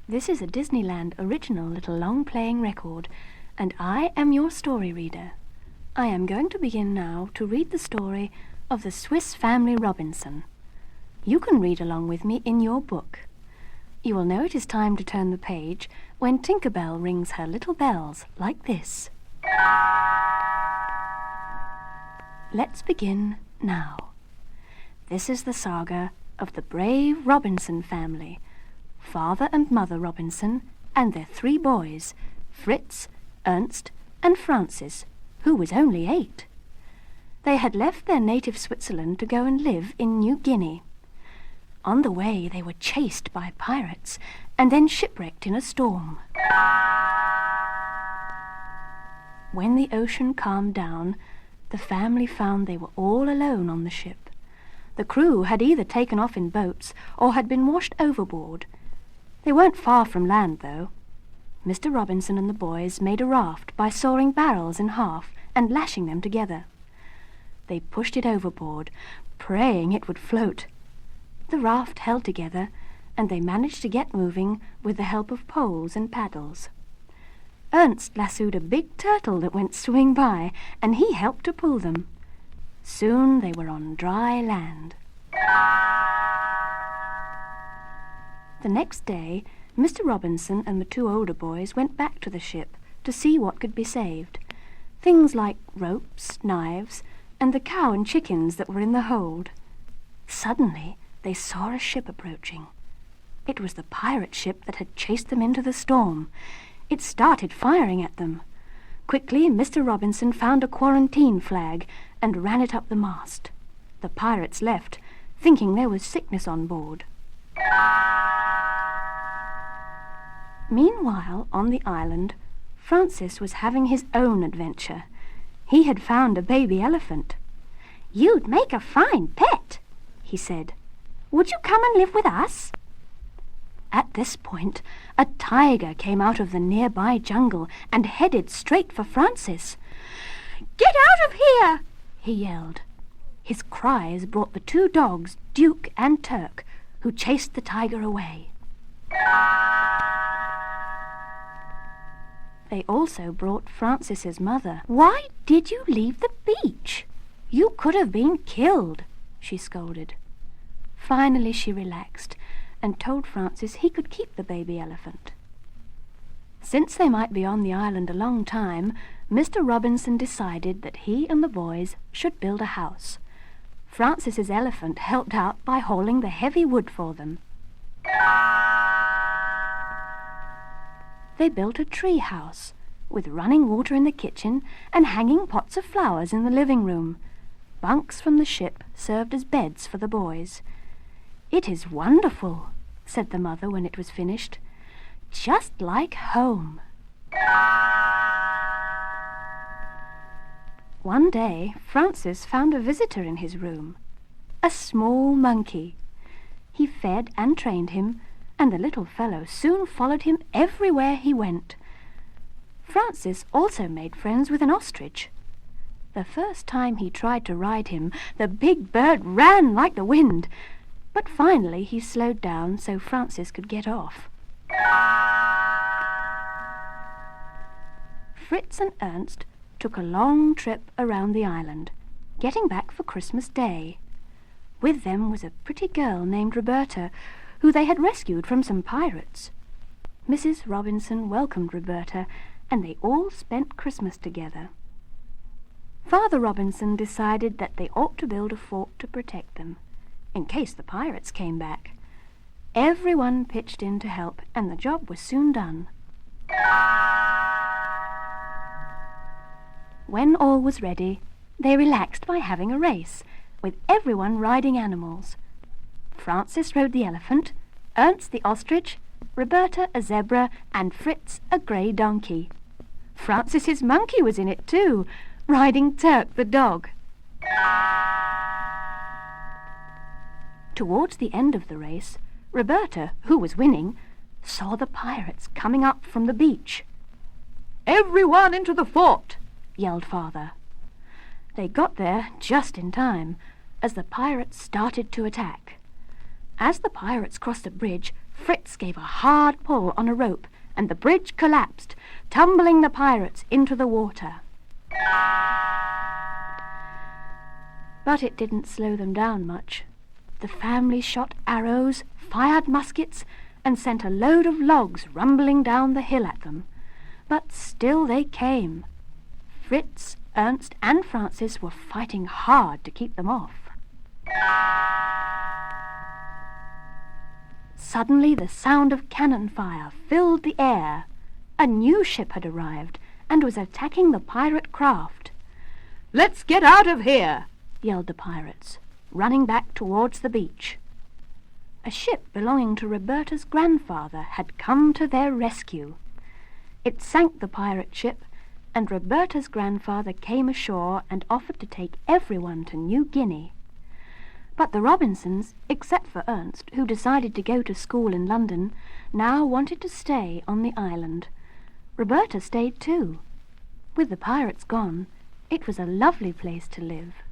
This is a Disneyland original little long-playing record, and I am your story reader. I am going to begin now to read the story of the Swiss Family Robinson. You can read along with me in your book. You will know it is time to turn the page when Tinker Bell rings her little bells like this. Let's begin now. This is the saga of the brave Robinson family, Father and Mother Robinson and their 3 boys, Fritz, Ernst and Francis, who was only 8. They had left their native Switzerland to go and live in New Guinea. On the way they were chased by pirates and then shipwrecked in a storm. When the ocean calmed down, the family found they were all alone on the ship. The crew had either taken off in boats or had been washed overboard. They weren't far from land, though. Mr. Robinson and the boys made a raft by sawing barrels in half and lashing them together. They pushed it overboard, praying it would float. The raft held together, and they managed to get moving with the help of poles and paddles. Ernst lassoed a big turtle that went swimming by, and he helped to pull them. Soon they were on dry land. The next day, Mr. Robinson and the 2 older boys went back to the ship to see what could be saved. Things like ropes, knives, and the cow and chickens that were in the hold. Suddenly, they saw a ship approaching. It was the pirate ship that had chased them into the storm. It started firing at them. Quickly, Mr. Robinson found a quarantine flag and ran it up the mast. The pirates left, thinking there was sickness on board. Meanwhile, on the island, Francis was having his own adventure. He had found a baby elephant. "You'd make a fine pet," he said. "Would you come and live with us?" At this point, a tiger came out of the nearby jungle and headed straight for Francis. "Get out of here!" he yelled. His cries brought the 2 dogs, Duke and Turk, who chased the tiger away. They also brought Francis's mother. "Why did you leave the beach? You could have been killed," she scolded. Finally she relaxed and told Francis he could keep the baby elephant. Since they might be on the island a long time, Mr. Robinson decided that he and the boys should build a house. Francis's elephant helped out by hauling the heavy wood for them. They built a tree house with running water in the kitchen and hanging pots of flowers in the living room. Bunks from the ship served as beds for the boys. "It is wonderful," said the mother when it was finished. "Just like home." One day, Francis found a visitor in his room, a small monkey. He fed and trained him, and the little fellow soon followed him everywhere he went. Francis also made friends with an ostrich. The first time he tried to ride him, the big bird ran like the wind, but finally he slowed down so Francis could get off. Fritz and Ernst took a long trip around the island, getting back for Christmas Day. With them was a pretty girl named Roberta, who they had rescued from some pirates. Mrs. Robinson welcomed Roberta, and they all spent Christmas together. Father Robinson decided that they ought to build a fort to protect them, in case the pirates came back. Everyone pitched in to help, and the job was soon done. When all was ready, they relaxed by having a race, with everyone riding animals. Francis rode the elephant, Ernst the ostrich, Roberta a zebra, and Fritz a grey donkey. Francis's monkey was in it too, riding Turk the dog. Towards the end of the race, Roberta, who was winning, saw the pirates coming up from the beach. "Everyone into the fort!" yelled Father. They got there just in time, as the pirates started to attack. As the pirates crossed the bridge, Fritz gave a hard pull on a rope, and the bridge collapsed, tumbling the pirates into the water. But it didn't slow them down much. The family shot arrows, fired muskets, and sent a load of logs rumbling down the hill at them. But still they came. Fritz, Ernst, and Francis were fighting hard to keep them off. Suddenly the sound of cannon fire filled the air. A new ship had arrived and was attacking the pirate craft. "Let's get out of here!" yelled the pirates, running back towards the beach. A ship belonging to Roberta's grandfather had come to their rescue. It sank the pirate ship, and Roberta's grandfather came ashore and offered to take everyone to New Guinea. But the Robinsons, except for Ernst, who decided to go to school in London, now wanted to stay on the island. Roberta stayed too. With the pirates gone, it was a lovely place to live.